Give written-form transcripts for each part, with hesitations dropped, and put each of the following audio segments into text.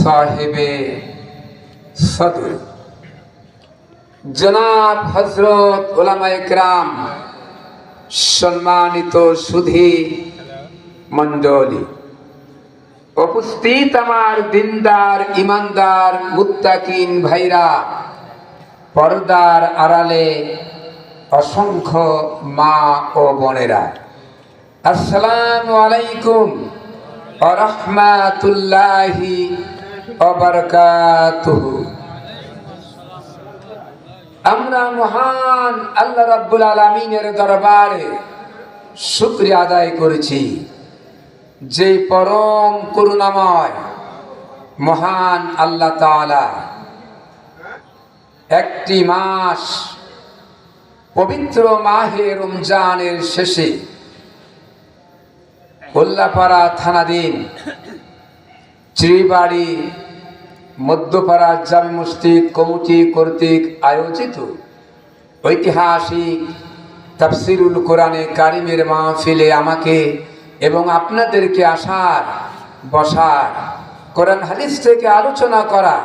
সাহেবে সদর জনাব হযরত উলামায়ে কেরাম, সম্মানিত সুধী মণ্ডলী, উপস্থিত আমার দিনদার ইমানদার মুত্তাকিন ভাইরা, পর্দার আড়ালে অসংখ্য মা ও বোনেরা, আসসালামু আলাইকুম ওয়া রাহমাতুল্লাহি ওয়া বারাকাতুহু। আমরা মহান আল্লাহ রাব্বুল আলামিনের দরবারে শুকরিয়া আদায় করেছি, যে পরম করুণাময় মহান আল্লাহ তাআলা একটি মাস পবিত্র মাহে রমজানের শেষে উল্লাপাড়া থানাধীন চিড়িবাড়ি মধ্যপাড়া জামে মসজিদ কমিটি কর্তৃক আয়োজিত ঐতিহাসিক তাফসিরুল কোরআনে কারিমের মাহফিলে আমাকে এবং আপনাদেরকে আসার, বসার, কোরআন হাদিস থেকে আলোচনা করা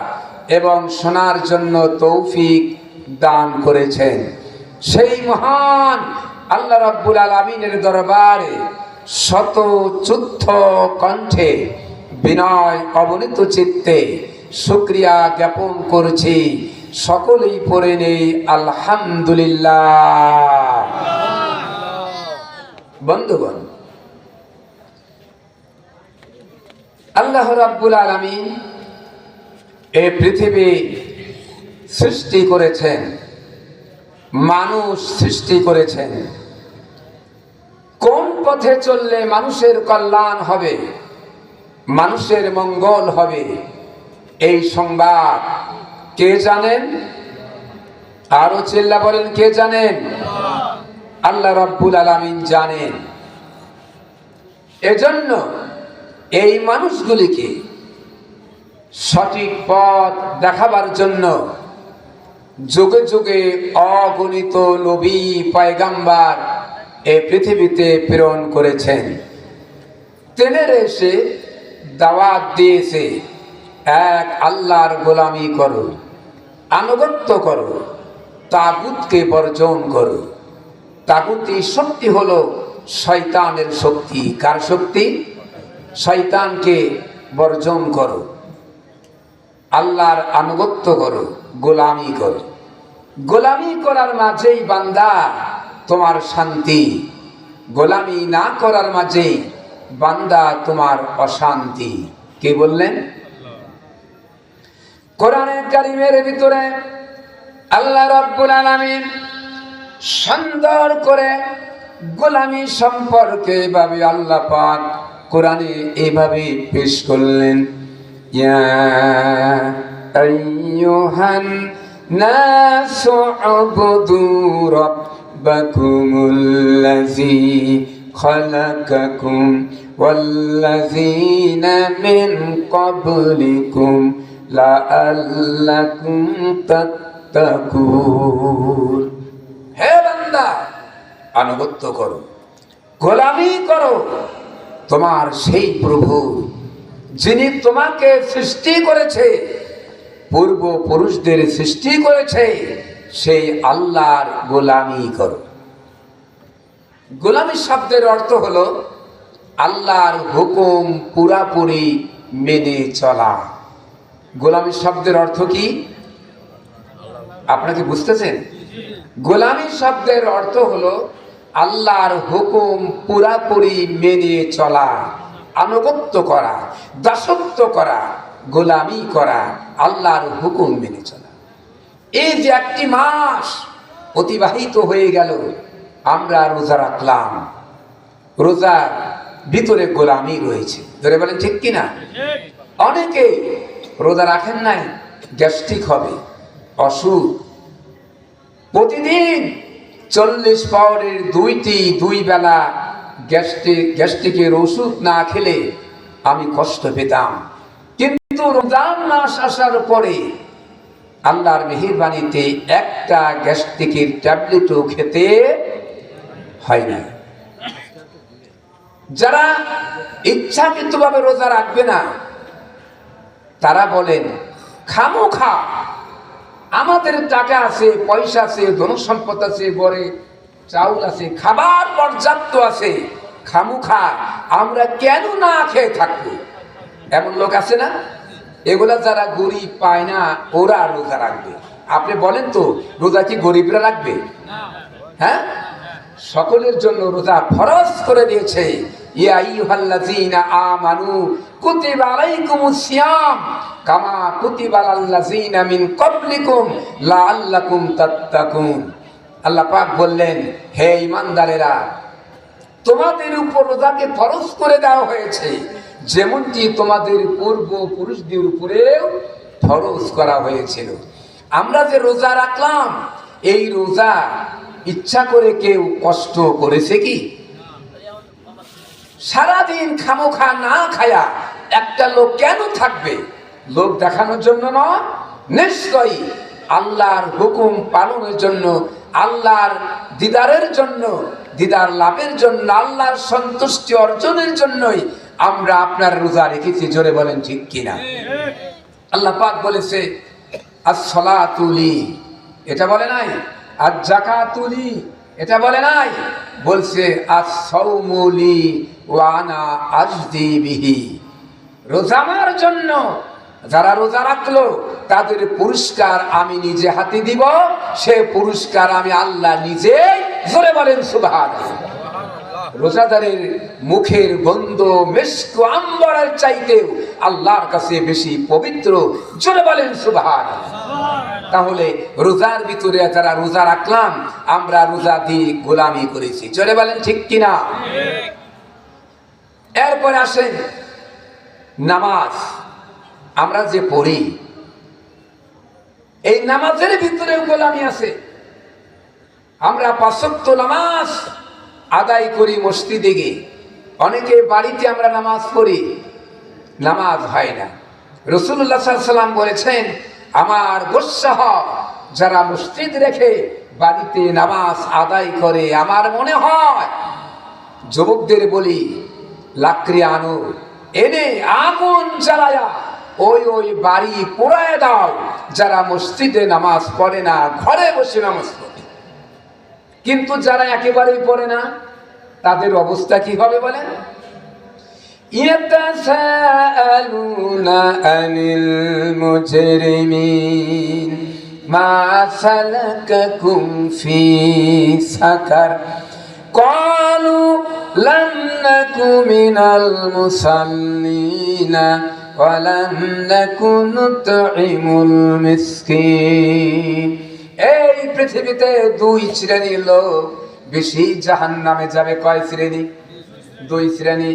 এবং শোনার জন্য তৌফিক দান করেছেন। সেই মহান আল্লাহ রাব্বুল আলামিনের দরবারে শত চুদ্ধ কণ্ঠে বিনয় অবনীত চিত্তে শুকরিয়া জ্ঞাপন করছি। সকলেই পড়ে নেই আলহামদুলিল্লাহ। বন্ধুগণ, আল্লাহ রাব্বুল আলামিন এই পৃথিবী সৃষ্টি করেছেন, মানুষ সৃষ্টি করেছেন। কোন পথে চললে মানুষের কল্যাণ হবে, মানুষের মঙ্গল হবে, এই সংবাদ কে জানেন? আরো চিল্লা বলেন, কে জানেন? আল্লাহ রাব্বুল আলামিন জানেন। এজন্য এই মানুষগুলিকে সঠিক পথ দেখাবার জন্য যুগে যুগে অগণিত নবী পয়গাম্বার এই পৃথিবীতে প্রেরণ করেছেন। তেনের এসে দাওয়াত দিয়েছে, এক আল্লাহর গোলামি করো, আনুগত্য করো, তাগুতকে বর্জন করো। তাগুতি শক্তি হলো শয়তানের শক্তি। কার শক্তি? শয়তানকে বর্জন করো, আল্লাহর আনুগত্য করো, গোলামি করো। গোলামি করার মাঝেই বান্দা তোমার শান্তি, গোলামি না করার মাঝেই বান্দা তোমার অশান্তি। কে বললেন? কোরআনে কারীমের ভিতরে আল্লাহ রাব্বুল আলামিন সুন্দর করে গোলামি সম্পর্কে এভাবে আল্লাহ পাক কোরআনে এভাবে পেশ করলেন, ইয়া আইয়ুহান নাসু উবুদু রাব্বাকুমুল্লাযী খালাকাকুম ওয়াল্লাযীনা মিন ক্বাবলিকুম লাআল্লাকুম তাত্তাকুন। হে বান্দা, আনুগত্য করো, গোলামি করো তোমার সেই প্রভু যিনি তোমাকে সৃষ্টি করেছে, পূর্বপুরুষদের সৃষ্টি করেছে, সেই আল্লাহর গোলামি করো। গোলামি শব্দের অর্থ হলো আল্লাহর হুকুম পুরাপুরি মেনে চলা। গোলামি শব্দের অর্থ কি আপনারা কি বুঝতেছেন? গোলামি শব্দের অর্থ হলো আল্লাহর হুকুম পুরাপুরি মেনে চলা, আনুগত্য করা, দাসত্ব করা, গোলামি করা, আল্লাহর হুকুম মেনে চলা। এই যে একটি মাস অতিবাহিত হয়ে গেল, আমরা রোজা রাখলাম, রোজার ভিতরে গোলামি রয়েছে। ধরে বলেন ঠিক কিনা? অনেকে রোজা রাখেন নাই, গ্যাস্ট্রিক হবে, অসুখ, প্রতিদিন 40 পাউন্ডের দুই বেলা গ্যাস্ট্রিকের ওষুধ না খেলে আমি কষ্ট পেতাম। কিন্তু রমজান মাস আসার পরে আল্লাহর মেহেরবানিতে একটা গ্যাস্ট্রিকের ট্যাবলেটও খেতে হয় না। যারা ইচ্ছাকৃতভাবে রোজা রাখবে না, তারা বলেন খামোখা আমাদের টাকা আছে, পয়সা আছে, ধন সম্পদ আছে, ঘরে চাউল আছে, খাবার পর্যাপ্ত আছে, খামোখা আমরা কেন না খেয়ে থাকবো? এমন লোক আছে না? এগুলা যারা গরিব পায় না ওরা রোজা রাখবে। আপনি বলেন তো রোজা কি গরিবরা রাখবে? হ্যাঁ, সকলের জন্য রোজা ফরজ করে দিয়েছে। ইয়া আইয়ুহাল্লাযীনা আমানু কুতিবা আলাইকুমুস সিয়াম কামা কুতিবা আলাল্লাযীনা মিন ক্বাবলিকুম লাআল্লাকুম তাত্তাকুন। আল্লাহ পাক বললেন, হে ঈমানদারেরা, তোমাদের উপর রোজাকে ফরজ করে দেওয়া হয়েছে যেমনটি তোমাদের পূর্বপুরুষদের উপরেও ফরজ করা হয়েছিল। আমরা যে রোজা রাখলাম, এই রোজা ইচ্ছা করে কেউ কষ্ট করেছে কি? সারাদিন খামোখা না খায়া একটা লোক কেন থাকবে? লোক দেখানোর জন্য নয়, নিশ্চয়ই আল্লাহর হুকুম পালনের জন্য, আল্লাহর দিদারের জন্য, দিদার লাভের জন্য, আল্লাহর সন্তুষ্টি অর্জনের জন্যই আমরা আপনার রোজা রেখেছি। জোরে বলেন ঠিক কিনা? আল্লাহ পাক বলেছে as-salatu li, এটা বলে নাই। আজ-যাকাতু লি, এটা বলে নাই। বলছে as-সাওমু লি ওয়া আনা আজদি বিহি, রোজা আমার জন্য। যারা রোজা রাখলো তাদের পুরস্কার আমি নিজে হাতে দিব, সে পুরস্কার আমি আল্লাহ নিজে। জোরে বলেন সুবহানাল্লাহ। রোজাদারের মুখের গন্ধ মিস্ক আম্বরের চাইতেও আল্লাহর কাছে বেশি পবিত্র। জোরে বলেন সুবহানাল্লাহ। তাহলে রোজার ভিতরে যারা রোজা রাখলাম, আমরা রোজা দিয়ে গোলামি করেছি। জোরে বলেন ঠিক কিনা? এরপরে আসেন নামাজ। আমরা যে পড়ি, এই নামাজের ভিতরে গোলামি আছে। আমরা ৫ ওয়াক্ত নামাজ আদায় করি মসজিদে গিয়ে, অনেকে বাড়িতে আমরা নামাজ পড়ি, নামাজ হয় না। রাসূলুল্লাহ সাল্লাল্লাহু আলাইহি ওয়াসাল্লাম বলেছেন, আমার গোস্বা হয় যারা মসজিদ রেখে বাড়িতে নামাজ আদায় করে। আমার মনে হয় যুবকদের বলি, লাকড়ি আনো, এনে আগুন জ্বালায়া ওই বাড়ি পোড়ায় দাও যারা মসজিদে নামাজ পড়ে না, ঘরে বসে নামাজ পড়ে। কিন্তু যারা একেবারেই পড়ে না, তাদের অবস্থা কি হবে বলেন? ইয়াতাসাআলুনা আনিল মুজরিমিন মা সালাকাকুম ফি সাকার ক্বালু লাম নাকু মিনাল মুসাল্লিনা ওয়া লাম নাকু নুতঈমুল মিসকিন। এই পৃথিবীতে 2 শ্রেণীর লোক বেশি জাহান্নামে যাবে। কয় শ্রেণী? 2 শ্রেণী।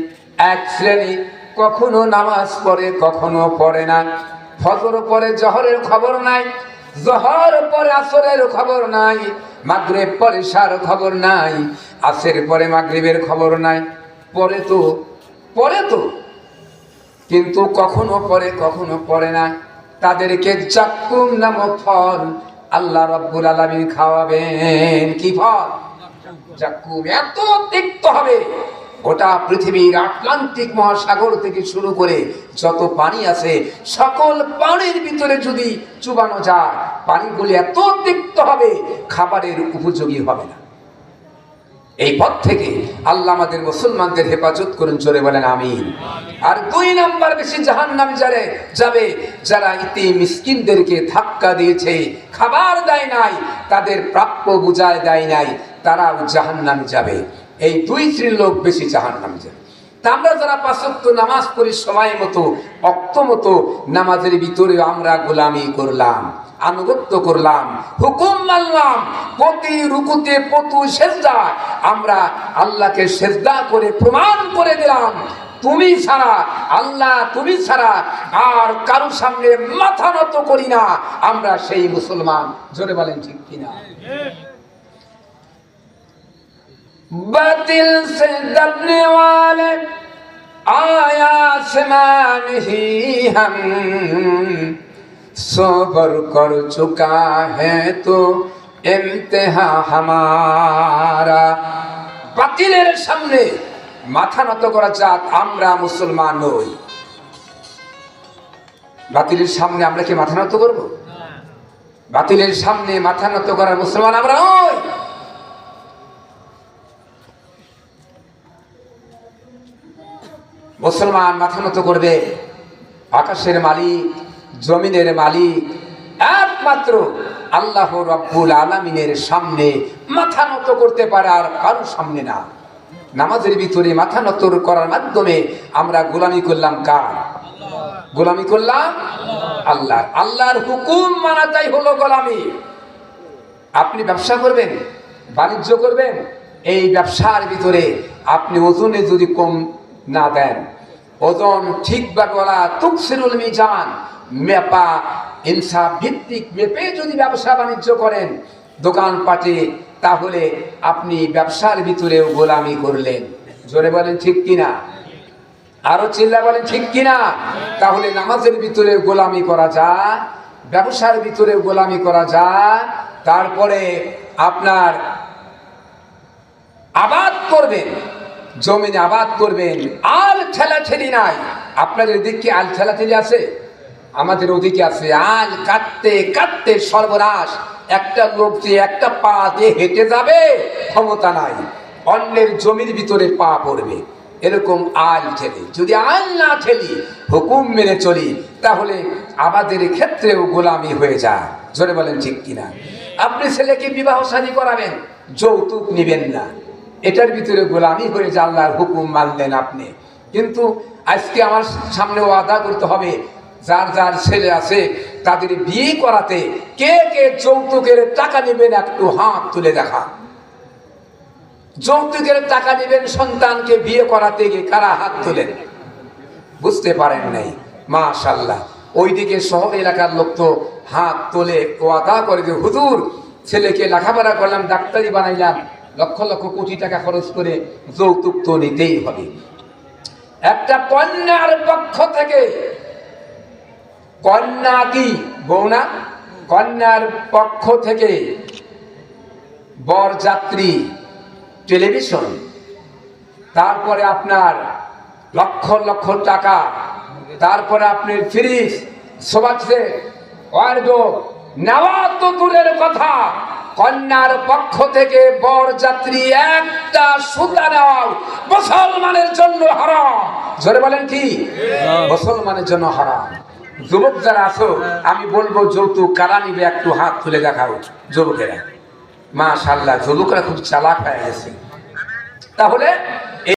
এক শ্রেণী কখনো নামাজ পড়ে, কখনো পড়ে না। ফজর পরে জোহরের খবর নাই, জোহর পরে আসরের খবর নাই, মাগরিব পরে ইশার খবর নাই, আসর পরে মাগরিবের খবর নাই। পরে তো কিন্তু কখনো পড়ে, কখনো পড়ে না। তাদেরকে জাক্কুম নামক ফল আল্লাহ রাব্বুল আলামিন খাওয়াবেন। কি ফল? জাক্কুম। এত তিক্ত হবে, গোটা পৃথিবীর আটলান্টিক মহাসাগর থেকে শুরু করে যত পানি আছে, সকল পানির ভিতরে যদি চুবানো যায়, পানিগুলি এত তিক্ত হবে, খাবারের উপযোগী হবে না। এই পথ থেকে আল্লাহ আমাদের মুসলমানদের হেফাজত করুন। জোরে বলেন আমিন। আর 2 নাম্বার বেশি জাহান্নামে যাবে যারা ইতিম মিসকিনদেরকে ধাক্কা দিয়েছে, খাবার দেয় নাই, তাদের প্রাপ্য বুঝায় দেয় নাই, তারাও জাহান্নামে যাবে। এই 2 শ্রেণীর লোক বেশি জাহান্নামে যাবে। তা আমরা যারা 5 ওয়াক্ত নামাজ পড়ি সময় মতো, অক্ত মতো, নামাজের ভিতরে আমরা গোলামি করলাম, আনুগত্য করলাম, হুকুম মানলাম, প্রতি রুকুতে প্রতি সেজদায় আমরা আল্লাহকে সেজদা করে প্রমাণ করে দিলাম, তুমি ছাড়া আল্লাহ, তুমি ছাড়া আর কারো সামনে মাথা নত করি না, আমরা সেই মুসলমান। জোরে বলেন ঠিক কিনা? बातिल से दबने वाले आया आसमान ही हम सोबर कर चुका है तो इम्तिहा हमारा। বাতিলের সামনে মাথা নত করা জাত আমরা মুসলমান নই। বাতিলের সামনে আমরা কি মাথা নত করবো? বাতিলের সামনে মাথা নত করার মুসলমান আমরা নই। মুসলমান মাথা নত করবে আকাশের মালিক, জমিনের মালিক একমাত্র আল্লাহ রাব্বুল আলামিনের সামনে মাথা নত করতে পারে, আর কারোর সামনে না। নামাজের ভিতরে মাথা নত করার মাধ্যমে আমরা গোলামি করলাম কার? গোলামি করলাম আল্লাহ। আল্লাহর হুকুম মানাটাই হলো গোলামি। আপনি ব্যবসা করবেন, বাণিজ্য করবেন, এই ব্যবসার ভিতরে আপনি ওজনে যদি কম না দেন, ওজন ঠিকভাবে বলা তুকসিরুল মিজান, মেপা ইনসাফ ভিত্তিক মেপে যদি ব্যবসা বাণিজ্য করেন দোকানপাটে, তাহলে আপনি ব্যবসার ভিতরেও গোলামি করলেন। জোরে বলেন ঠিক কিনা? আরো চিল্লা বলেন ঠিক কিনা? তাহলে নামাজের ভিতরে গোলামি করা যায়, ব্যবসার ভিতরে গোলামি করা যায়। তারপরে আপনার আবাদ করবেন, জমিনে আবাদ করবেন, আল ঠেলাঠেলি নাই। আপনাদের দিকে আল ঠেলাঠেলি আছে? আমাদের ওদিকে আছে। আল কাটতে কাটতে সর্বনাশ। একটা লোক যে একটা পা দিয়ে হেঁটে যাবে ক্ষমতা নাই, অন্যের জমির ভিতরে পা পড়বে, এরকম আল ঠেলি। যদি আল না ঠেলি, হুকুম মেনে চলি, তাহলে আমাদের ক্ষেত্রেও গোলামি হয়ে যায়। জোরে বলেন ঠিক কিনা? আপনি ছেলেকে বিবাহ শাদী করাবেন, যৌতুক নিবেন না, এটার ভিতরে গোলামি হয়ে যায়। আল্লাহর হুকুম মানলেন আপনি, কিন্তু আজকে আমার সামনে ওয়াদা করতে হবে, যার যার ছেলে আছে তাদের বিয়ে করাতে কে কে যৌতুকের টাকা নেবেন একটু হাত তুলে দেখা। যৌতুকের টাকা নেবেন সন্তানকে বিয়ে করাতে গিয়ে, কারা হাত তোলেন? বুঝতে পারেন নাই? মাশাআল্লাহ। ওইদিকে শহর এলাকার লোক তো হাত তোলে, ওয়াদা করে যে হুজুর ছেলেকে লেখাপড়া করলাম, ডাক্তারি বানাইলাম, লক্ষ লক্ষ কোটি টাকা খরচ করে, যৌতুক তো নিতেই হবে। একটা কন্যার পক্ষ থেকে, কন্যা কি বউ না, কন্যার পক্ষ থেকে বরযাত্রী, টেলিভিশন, তারপরে আপনার লক্ষ লক্ষ টাকা, তারপরে আপনার ফ্রিজ, সোফা সেট, ওয়ারড্রোব নেওয়া তো দূরের কথা, কন্যার পক্ষ থেকে বরযাত্রী একটা সুতা নেওয়া মুসলমানের জন্য হারাম। জোরে বলেন কি? মুসলমানের জন্য হারাম। যুবক যারা আছো, আমি বলবো যৌতুক কারা নিবে একটু হাত তুলে দেখাও। যুবকেরা, মাশাআল্লাহ, যুবকরা খুব চালাক হয়ে গেছে। তাহলে